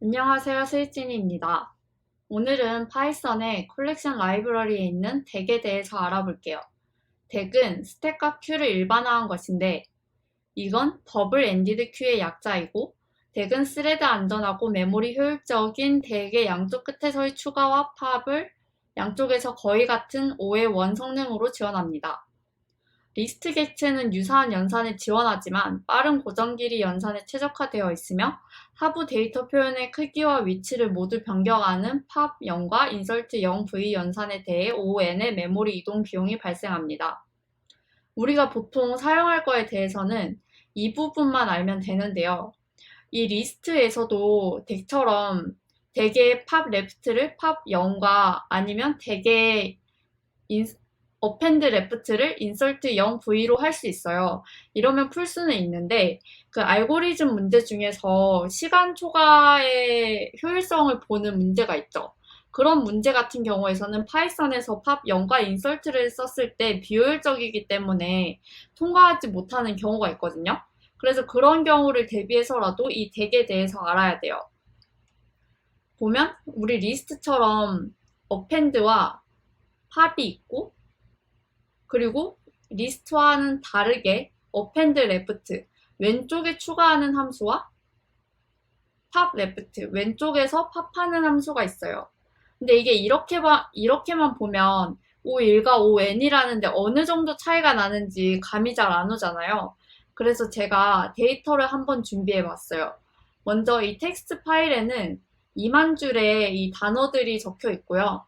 안녕하세요, 스이진입니다. 오늘은 파이썬의 컬렉션 라이브러리에 있는 덱에 대해서 알아볼게요. 덱은 스택과 큐를 일반화한 것인데 이건 더블 엔디드 큐의 약자이고 덱은 스레드 안전하고 메모리 효율적인 덱의 양쪽 끝에서의 추가와 팝을 양쪽에서 거의 같은 5의 원 성능으로 지원합니다. 리스트 객체는 유사한 연산을 지원하지만 빠른 고정 길이 연산에 최적화되어 있으며 하부 데이터 표현의 크기와 위치를 모두 변경하는 팝 0과 인설트 0v 연산에 대해 ON의 메모리 이동 비용이 발생합니다. 우리가 보통 사용할 거에 대해서는 이 부분만 알면 되는데요. 이 리스트에서도 덱처럼 덱의 팝 레프트를 팝 0과 아니면 덱의 어펜드 레프트를 인설트 0v로 할 수 있어요. 이러면 풀 수는 있는데 그 알고리즘 문제 중에서 시간 초과의 효율성을 보는 문제가 있죠. 그런 문제 같은 경우에서는 파이썬에서 팝 0과 인설트를 썼을 때 비효율적이기 때문에 통과하지 못하는 경우가 있거든요. 그래서 그런 경우를 대비해서라도 이 덱에 대해서 알아야 돼요. 보면 우리 리스트처럼 어펜드와 팝이 있고 그리고 리스트와는 다르게 어펜드 레프트 왼쪽에 추가하는 함수와 팝 레프트 왼쪽에서 팝하는 함수가 있어요. 근데 이게 이렇게만 보면 O1과 ON이라는데 어느 정도 차이가 나는지 감이 잘 안 오잖아요. 그래서 제가 데이터를 한번 준비해 봤어요. 먼저 이 텍스트 파일에는 2만 줄의 이 단어들이 적혀 있고요.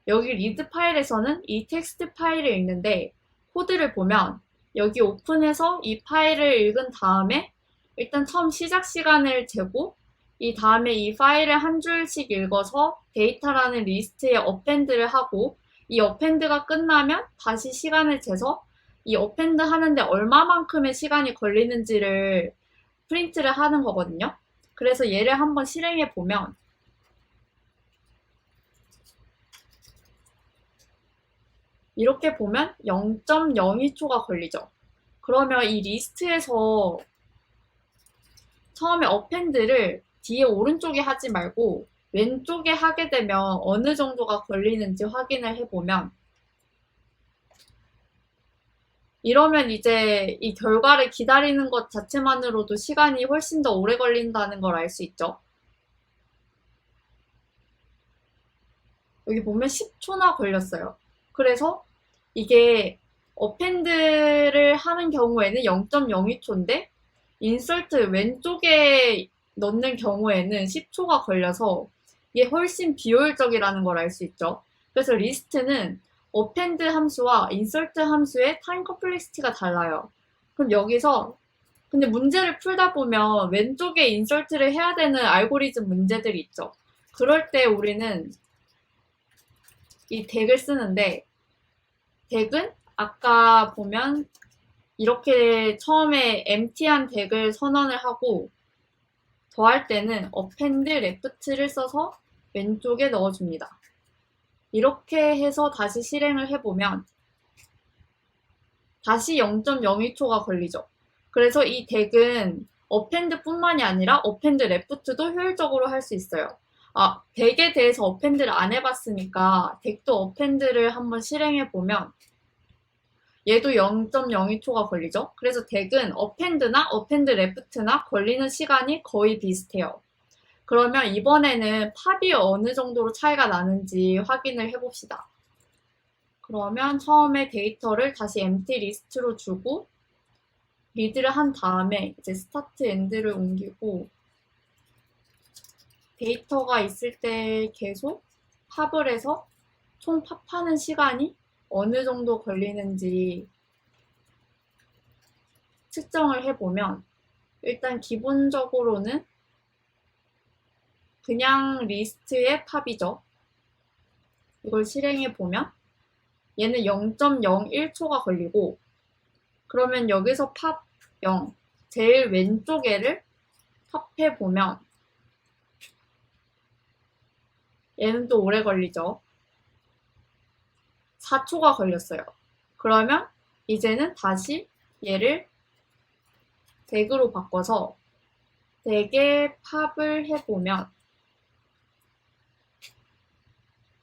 여기 리드 파일에서는 이 텍스트 파일을 읽는데 코드를 보면 여기 오픈해서 이 파일을 읽은 다음에 일단 처음 시작 시간을 재고 이 다음에 이 파일을 한 줄씩 읽어서 데이터라는 리스트에 어펜드를 하고 이 어펜드가 끝나면 다시 시간을 재서 이 어펜드 하는데 얼마만큼의 시간이 걸리는지를 프린트를 하는 거거든요. 그래서 얘를 한번 실행해 보면 이렇게 보면 0.02초가 걸리죠. 그러면 이 리스트에서 처음에 어펜드를 뒤에 오른쪽에 하지 말고 왼쪽에 하게 되면 어느 정도가 걸리는지 확인을 해보면 이러면 이제 이 결과를 기다리는 것 자체만으로도 시간이 훨씬 더 오래 걸린다는 걸 알 수 있죠. 여기 보면 10초나 걸렸어요. 그래서 이게 어펜드를 하는 경우에는 0.02초인데 인설트 왼쪽에 넣는 경우에는 10초가 걸려서 이게 훨씬 비효율적이라는 걸 알 수 있죠. 그래서 리스트는 어펜드 함수와 인설트 함수의 타임 컴플렉시티가 달라요. 그럼 여기서 근데 문제를 풀다 보면 왼쪽에 인설트를 해야 되는 알고리즘 문제들이 있죠. 그럴 때 우리는 이 덱을 쓰는데 덱은 아까 보면 이렇게 처음에 empty한 덱을 선언을 하고 더할 때는 append left를 써서 왼쪽에 넣어줍니다. 이렇게 해서 다시 실행을 해보면 다시 0.02초가 걸리죠. 그래서 이 덱은 append 뿐만이 아니라 append left도 효율적으로 할 수 있어요. 덱에 대해서 append를 안 해봤으니까 덱도 append를 한번 실행해보면 얘도 0.02초가 걸리죠. 그래서 덱은 append나 append left나 걸리는 시간이 거의 비슷해요. 그러면 이번에는 팝이 어느 정도로 차이가 나는지 확인을 해봅시다. 그러면 처음에 데이터를 다시 empty list로 주고 리드를 한 다음에 이제 start end를 옮기고 데이터가 있을 때 계속 팝을 해서 총 팝하는 시간이 어느 정도 걸리는지 측정을 해보면 일단 기본적으로는 그냥 리스트의 팝이죠. 이걸 실행해보면 얘는 0.01초가 걸리고 그러면 여기서 팝 0, 제일 왼쪽 애를 팝해보면 얘는 또 오래 걸리죠. 4초가 걸렸어요. 그러면 이제는 다시 얘를 덱으로 바꿔서 덱에 팝을 해보면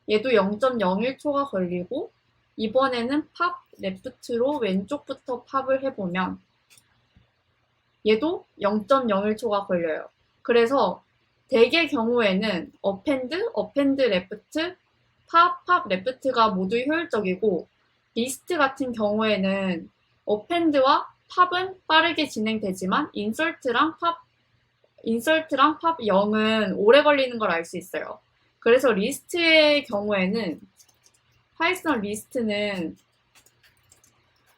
얘도 0.01초가 걸리고 이번에는 팝 레프트로 왼쪽부터 팝을 해보면 얘도 0.01초가 걸려요. 그래서 대개 경우에는 어펜드 레프트, 팝 레프트가 모두 효율적이고 리스트 같은 경우에는 어펜드와 팝은 빠르게 진행되지만 인설트랑 팝 0은 오래 걸리는 걸 알 수 있어요. 그래서 리스트의 경우에는 파이썬 리스트는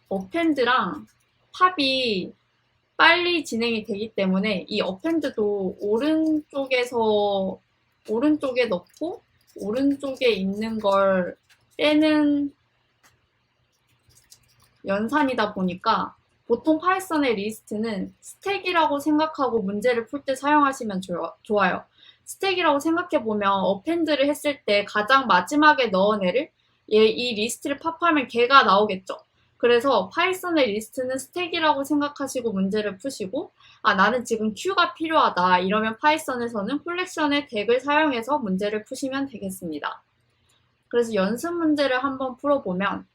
어펜드랑 팝이 빨리 진행이 되기 때문에 이 어펜드도 오른쪽에 넣고 오른쪽에 있는 걸 빼는 연산이다 보니까 보통 파이썬의 리스트는 스택이라고 생각하고 문제를 풀 때 사용하시면 좋아요. 스택이라고 생각해보면 어펜드를 했을 때 가장 마지막에 넣은 애를 이 리스트를 팝하면 걔가 나오겠죠. 그래서 파이썬의 리스트는 스택이라고 생각하시고 문제를 푸시고 나는 지금 큐가 필요하다 이러면 파이썬에서는 콜렉션의 덱을 사용해서 문제를 푸시면 되겠습니다. 그래서 연습 문제를 한번 풀어보면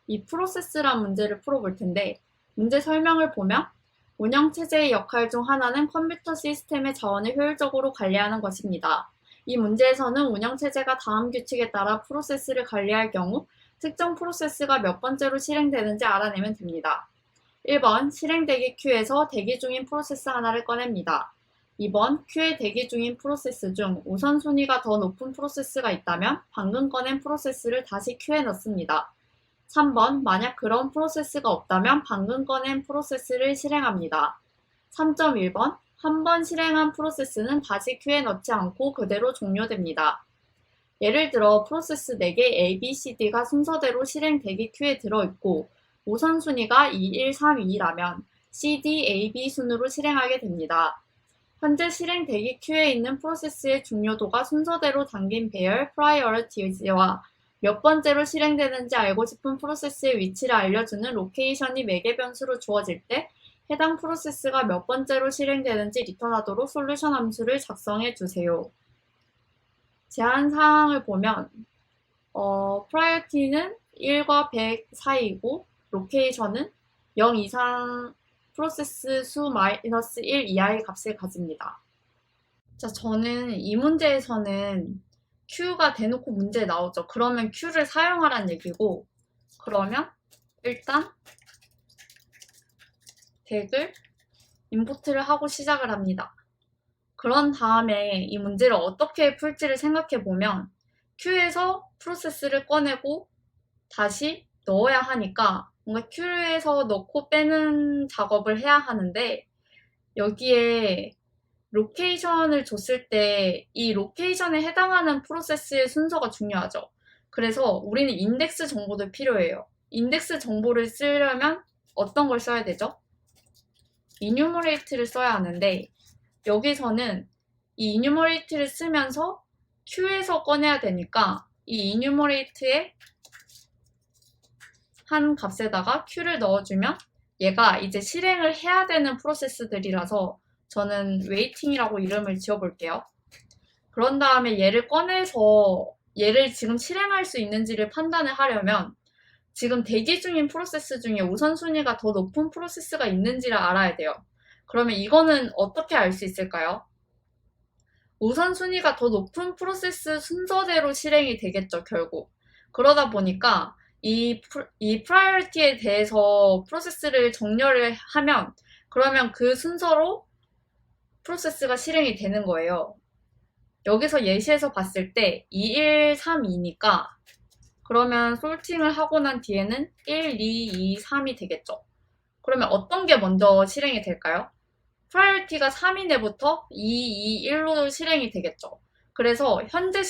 이 프로세스란 문제를 풀어볼 텐데 문제 설명을 보면 운영체제의 역할 중 하나는 컴퓨터 시스템의 자원을 효율적으로 관리하는 것입니다. 이 문제에서는 운영체제가 다음 규칙에 따라 프로세스를 관리할 경우 특정 프로세스가 몇 번째로 실행되는지 알아내면 됩니다. 1번 실행 대기 큐에서 대기 중인 프로세스 하나를 꺼냅니다. 2번 큐에 대기 중인 프로세스 중 우선순위가 더 높은 프로세스가 있다면 방금 꺼낸 프로세스를 다시 큐에 넣습니다. 3번 만약 그런 프로세스가 없다면 방금 꺼낸 프로세스를 실행합니다. 3.1번 한 번 실행한 프로세스는 다시 큐에 넣지 않고 그대로 종료됩니다. 예를 들어 프로세스 4개 A, B, C, D가 순서대로 실행 대기 큐에 들어있고 우선순위가 2, 1, 3, 2라면 C, D, A, B 순으로 실행하게 됩니다. 현재 실행 대기 큐에 있는 프로세스의 중요도가 순서대로 담긴 배열 프라이어리티와 몇 번째로 실행되는지 알고 싶은 프로세스의 위치를 알려주는 로케이션이 매개 변수로 주어질 때 해당 프로세스가 몇 번째로 실행되는지 리턴하도록 솔루션 함수를 작성해 주세요. 제한 사항을 보면 프라이어티는 1과 100 사이이고 로케이션은 0 이상 프로세스 수 마이너스 1 이하의 값을 가집니다. 자, 저는 이 문제에서는 Q가 대놓고 문제에 나오죠. 그러면 Q를 사용하란 얘기고 그러면 일단 덱을 임포트를 하고 시작을 합니다. 그런 다음에 이 문제를 어떻게 풀지를 생각해보면 Q에서 프로세스를 꺼내고 다시 넣어야 하니까 뭔가 Q에서 넣고 빼는 작업을 해야 하는데 여기에 로케이션을 줬을 때 이 로케이션에 해당하는 프로세스의 순서가 중요하죠. 그래서 우리는 인덱스 정보도 필요해요. 인덱스 정보를 쓰려면 어떤 걸 써야 되죠? enumerate를 써야 하는데 여기서는 이 enumerate를 쓰면서 Q에서 꺼내야 되니까 이 enumerate의 한 값에다가 Q를 넣어주면 얘가 이제 실행을 해야 되는 프로세스들이라서 저는 웨이팅이라고 이름을 지어볼게요. 그런 다음에 얘를 꺼내서 얘를 지금 실행할 수 있는지를 판단을 하려면 지금 대기 중인 프로세스 중에 우선순위가 더 높은 프로세스가 있는지를 알아야 돼요. 그러면 이거는 어떻게 알 수 있을까요? 우선순위가 더 높은 프로세스 순서대로 실행이 되겠죠, 결국. 그러다 보니까 이 프라이어리티에 대해서 프로세스를 정렬을 하면 그러면 그 순서로 프로세스가 실행이 되는 거예요. 여기서 예시에서 봤을 때 2, 1, 3, 2니까 그러면 솔팅을 하고 난 뒤에는 1, 2, 2, 3이 되겠죠. 그러면 어떤 게 먼저 실행이 될까요? 프라이어리티가 3인 애부터 2, 2, 1로 실행이 되겠죠. 그래서 현재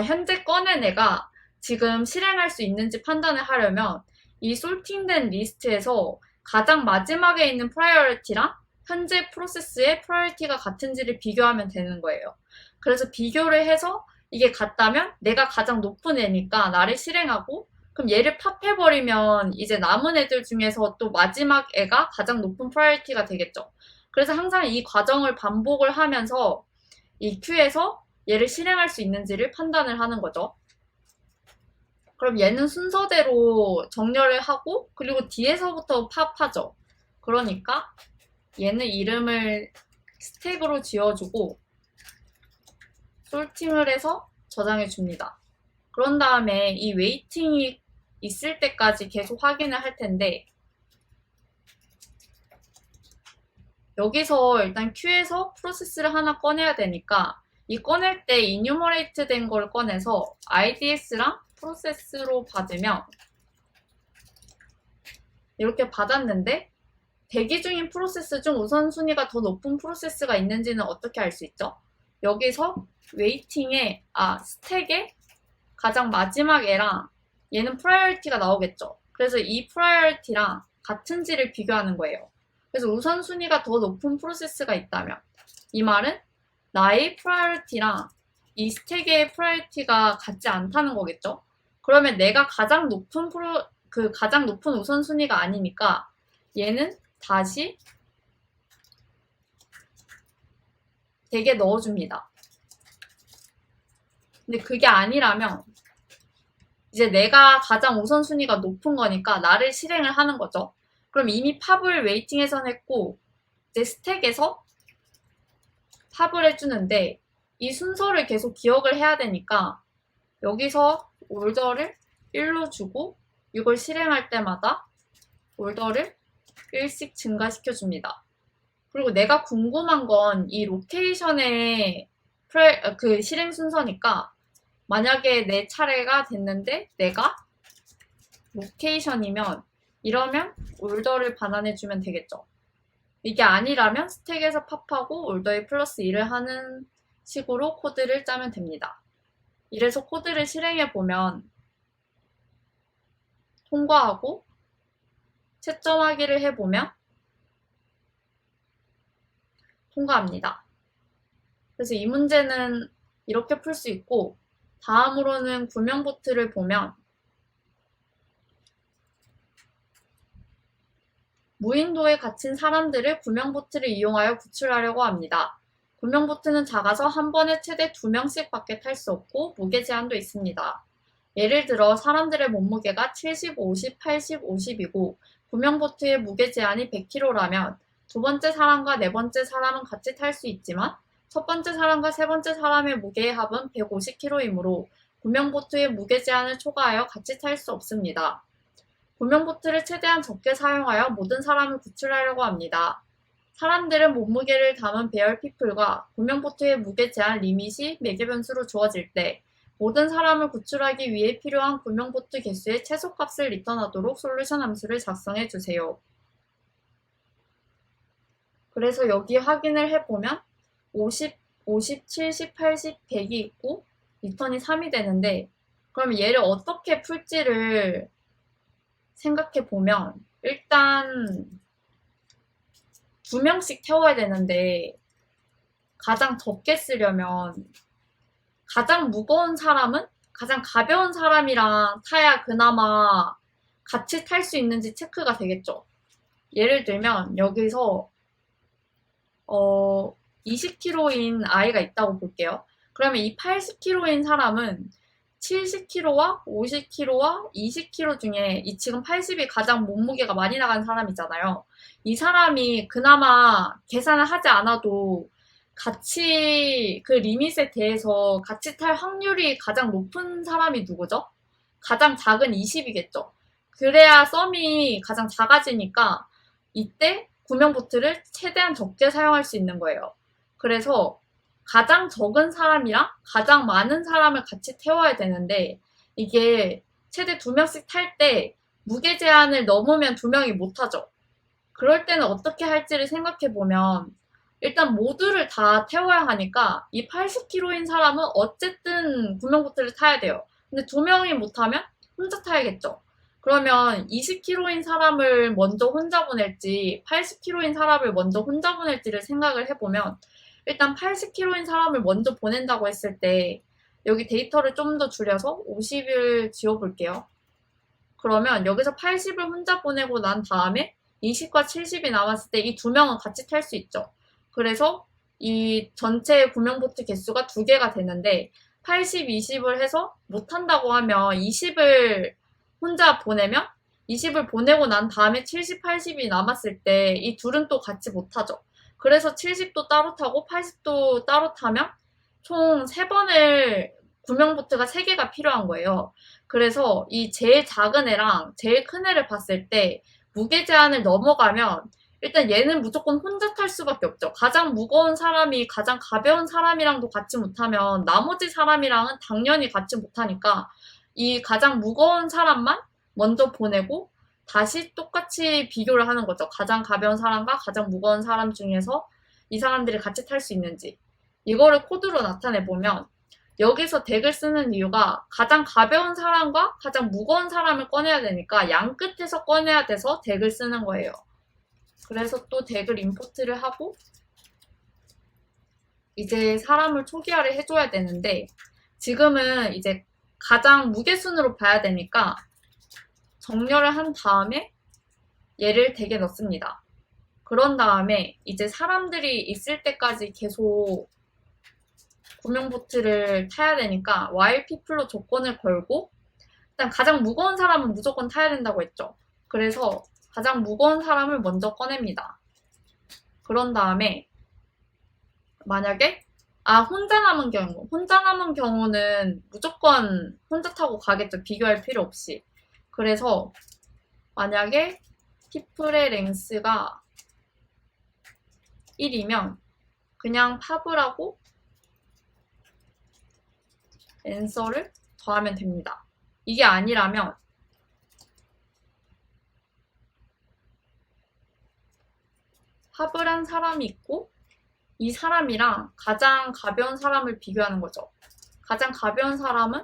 현재 꺼낸 애가 지금 실행할 수 있는지 판단을 하려면 이 솔팅된 리스트에서 가장 마지막에 있는 프라이어리티랑 현재 프로세스의 프라이어리티가 같은지를 비교하면 되는 거예요. 그래서 비교를 해서 이게 같다면 내가 가장 높은 애니까 나를 실행하고 그럼 얘를 팝해버리면 이제 남은 애들 중에서 또 마지막 애가 가장 높은 프라이어리티가 되겠죠. 그래서 항상 이 과정을 반복을 하면서 이 큐에서 얘를 실행할 수 있는지를 판단을 하는 거죠. 그럼 얘는 순서대로 정렬을 하고 그리고 뒤에서부터 팝하죠. 그러니까 얘는 이름을 스택으로 지어주고 솔팅을 해서 저장해 줍니다. 그런 다음에 이 웨이팅이 있을 때까지 계속 확인을 할 텐데 여기서 일단 큐에서 프로세스를 하나 꺼내야 되니까 이 꺼낼 때 이뉴머레이트 된 걸 꺼내서 IDS랑 프로세스로 받으면 이렇게 받았는데 대기 중인 프로세스 중 우선순위가 더 높은 프로세스가 있는지는 어떻게 알 수 있죠? 여기서 웨이팅에 스택에 가장 마지막 애랑 얘는 프라이어리티가 나오겠죠. 그래서 이 프라이어리티랑 같은지를 비교하는 거예요. 그래서 우선순위가 더 높은 프로세스가 있다면 이 말은 나의 프라이어리티랑 이 스택의 프라이어리티가 같지 않다는 거겠죠. 그러면 내가 가장 높은 가장 높은 우선순위가 아니니까 얘는 다시 덱에 넣어줍니다. 근데 그게 아니라면 이제 내가 가장 우선순위가 높은 거니까 나를 실행을 하는 거죠. 그럼 이미 팝을 웨이팅에선 했고 이제 스택에서 팝을 해주는데 이 순서를 계속 기억을 해야 되니까 여기서 올더를 1로 주고 이걸 실행할 때마다 올더를 1씩 증가시켜줍니다. 그리고 내가 궁금한 건 이 로케이션의 그 실행 순서니까 만약에 내 차례가 됐는데 내가 로케이션이면 이러면 올더를 반환해주면 되겠죠. 이게 아니라면 스택에서 팝하고 올더에 플러스 1을 하는 식으로 코드를 짜면 됩니다. 이래서 코드를 실행해보면 통과하고 채점하기를 해보면 통과합니다. 그래서 이 문제는 이렇게 풀 수 있고 다음으로는 구명보트를 보면 무인도에 갇힌 사람들을 구명보트를 이용하여 구출하려고 합니다. 구명보트는 작아서 한 번에 최대 2명씩 밖에 탈 수 없고 무게 제한도 있습니다. 예를 들어 사람들의 몸무게가 70, 50, 80, 50이고 구명보트의 무게 제한이 100kg라면 두 번째 사람과 네 번째 사람은 같이 탈 수 있지만 첫 번째 사람과 세 번째 사람의 무게의 합은 150kg이므로 구명보트의 무게 제한을 초과하여 같이 탈 수 없습니다. 구명보트를 최대한 적게 사용하여 모든 사람을 구출하려고 합니다. 사람들은 몸무게를 담은 베어피플과 구명보트의 무게 제한 리밋이 매개 변수로 주어질 때 모든 사람을 구출하기 위해 필요한 구명보트 개수의 최소값을 리턴하도록 솔루션 함수를 작성해 주세요. 그래서 여기 확인을 해보면 50, 70, 80, 100이 있고 리턴이 3이 되는데 그럼 얘를 어떻게 풀지를 생각해 보면 일단 2명씩 태워야 되는데 가장 적게 쓰려면 가장 무거운 사람은 가장 가벼운 사람이랑 타야 그나마 같이 탈 수 있는지 체크가 되겠죠. 예를 들면 여기서 20kg인 아이가 있다고 볼게요. 그러면 이 80kg인 사람은 70kg와 50kg와 20kg 중에 이 지금 80이 가장 몸무게가 많이 나간 사람이잖아요. 이 사람이 그나마 계산을 하지 않아도 같이 그 리밋에 대해서 같이 탈 확률이 가장 높은 사람이 누구죠? 가장 작은 20이겠죠. 그래야 썸이 가장 작아지니까 이때 구명보트를 최대한 적게 사용할 수 있는 거예요. 그래서 가장 적은 사람이랑 가장 많은 사람을 같이 태워야 되는데 이게 최대 2명씩 탈 때 무게 제한을 넘으면 2명이 못 타죠. 그럴 때는 어떻게 할지를 생각해 보면 일단 모두를 다 태워야 하니까 이 80kg인 사람은 어쨌든 구명보트를 타야 돼요. 근데 2명이 못 타면 혼자 타야겠죠. 그러면 20kg인 사람을 먼저 혼자 보낼지 80kg인 사람을 먼저 혼자 보낼지를 생각을 해보면 일단 80kg인 사람을 먼저 보낸다고 했을 때 여기 데이터를 좀 더 줄여서 50을 지워볼게요. 그러면 여기서 80을 혼자 보내고 난 다음에 20과 70이 남았을 때 이 두 명은 같이 탈 수 있죠. 그래서 이 전체 구명보트 개수가 2개가 되는데 80, 20을 해서 못한다고 하면 20을 혼자 보내면 20을 보내고 난 다음에 70, 80이 남았을 때 이 둘은 또 같이 못하죠. 그래서 70도 따로 타고 80도 따로 타면 총 3번을 구명보트가 3개가 필요한 거예요. 그래서 이 제일 작은 애랑 제일 큰 애를 봤을 때 무게 제한을 넘어가면 일단 얘는 무조건 혼자 탈 수밖에 없죠. 가장 무거운 사람이 가장 가벼운 사람이랑도 같이 못하면 나머지 사람이랑은 당연히 같이 못하니까 이 가장 무거운 사람만 먼저 보내고 다시 똑같이 비교를 하는 거죠. 가장 가벼운 사람과 가장 무거운 사람 중에서 이 사람들이 같이 탈 수 있는지. 이거를 코드로 나타내 보면 여기서 덱을 쓰는 이유가 가장 가벼운 사람과 가장 무거운 사람을 꺼내야 되니까 양 끝에서 꺼내야 돼서 덱을 쓰는 거예요. 그래서 또 덱을 임포트를 하고 이제 사람을 초기화를 해줘야 되는데 지금은 이제 가장 무게순으로 봐야 되니까 정렬을 한 다음에 얘를 덱에 넣습니다. 그런 다음에 이제 사람들이 있을 때까지 계속 구명보트를 타야 되니까 while people로 조건을 걸고 일단 가장 무거운 사람은 무조건 타야 된다고 했죠. 그래서 가장 무거운 사람을 먼저 꺼냅니다. 그런 다음에 만약에 혼자 남은 경우는 무조건 혼자 타고 가겠죠. 비교할 필요 없이. 그래서 만약에 people의 랭스가 1이면 그냥 팝을 하고 answer를 더하면 됩니다. 이게 아니라면 팝을 한 사람이 있고 이 사람이랑 가장 가벼운 사람을 비교하는 거죠. 가장 가벼운 사람은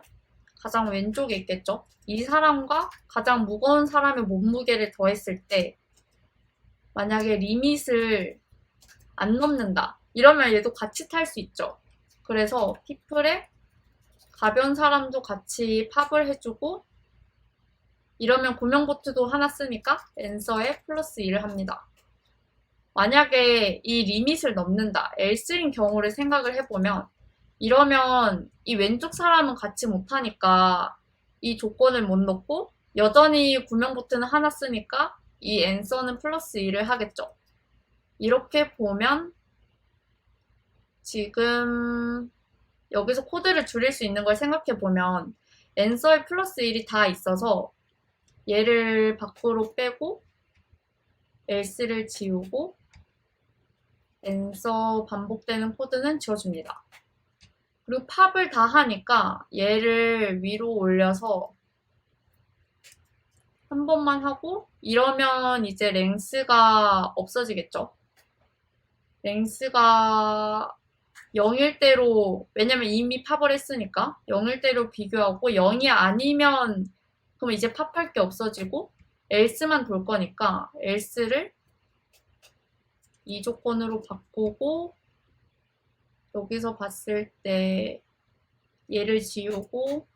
가장 왼쪽에 있겠죠. 이 사람과 가장 무거운 사람의 몸무게를 더했을 때 만약에 리밋을 안 넘는다. 이러면 얘도 같이 탈 수 있죠. 그래서 people의 가벼운 사람도 같이 팝을 해주고 이러면 구명보트도 하나 쓰니까 answer에 플러스 2를 합니다. 만약에 이 리밋을 넘는다. else인 경우를 생각을 해보면 이러면 이 왼쪽 사람은 같이 못하니까 이 조건을 못 넣고 여전히 구명보트는 하나 쓰니까 이 answer는 플러스 2를 하겠죠. 이렇게 보면 지금 여기서 코드를 줄일 수 있는 걸 생각해 보면 answer에 플러스 1이 다 있어서 얘를 밖으로 빼고 else를 지우고 answer 반복되는 코드는 지워줍니다. 그리고 팝을 다 하니까 얘를 위로 올려서 한 번만 하고 이러면 이제 랭스가 없어지겠죠. 랭스가 0일 대로 왜냐면 이미 팝을 했으니까 0일 대로 비교하고 0이 아니면 그럼 이제 팝할 게 없어지고 else만 돌 거니까 else를 이 조건으로 바꾸고 여기서 봤을 때 얘를 지우고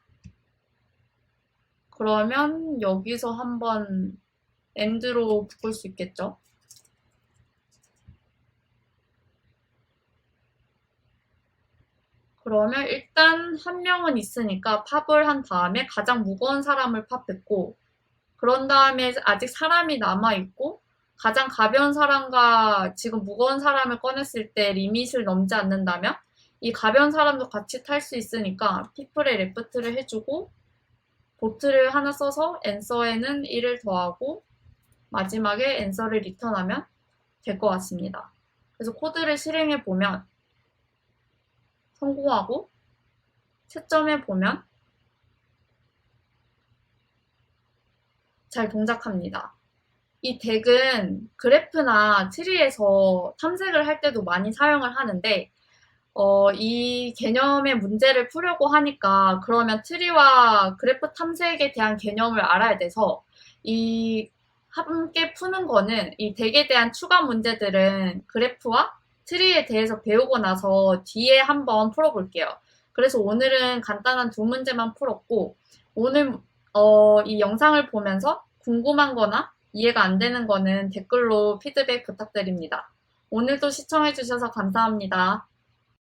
그러면 여기서 한번 end로 바꿀 수 있겠죠. 그러면 일단 한 명은 있으니까 팝을 한 다음에 가장 무거운 사람을 팝했고 그런 다음에 아직 사람이 남아있고 가장 가벼운 사람과 지금 무거운 사람을 꺼냈을 때 리밋을 넘지 않는다면 이 가벼운 사람도 같이 탈 수 있으니까 people의 left를 해주고 보트를 하나 써서 answer에는 1을 더하고 마지막에 answer를 리턴하면 될 것 같습니다. 그래서 코드를 실행해 보면 성공하고 채점해 보면 잘 동작합니다. 이 덱은 그래프나 트리에서 탐색을 할 때도 많이 사용을 하는데 이 개념의 문제를 풀려고 하니까 그러면 트리와 그래프 탐색에 대한 개념을 알아야 돼서 이 함께 푸는 거는 이 덱에 대한 추가 문제들은 그래프와 트리에 대해서 배우고 나서 뒤에 한번 풀어볼게요. 그래서 오늘은 간단한 2문제만 풀었고 오늘 이 영상을 보면서 궁금한 거나 이해가 안 되는 거는 댓글로 피드백 부탁드립니다. 오늘도 시청해주셔서 감사합니다.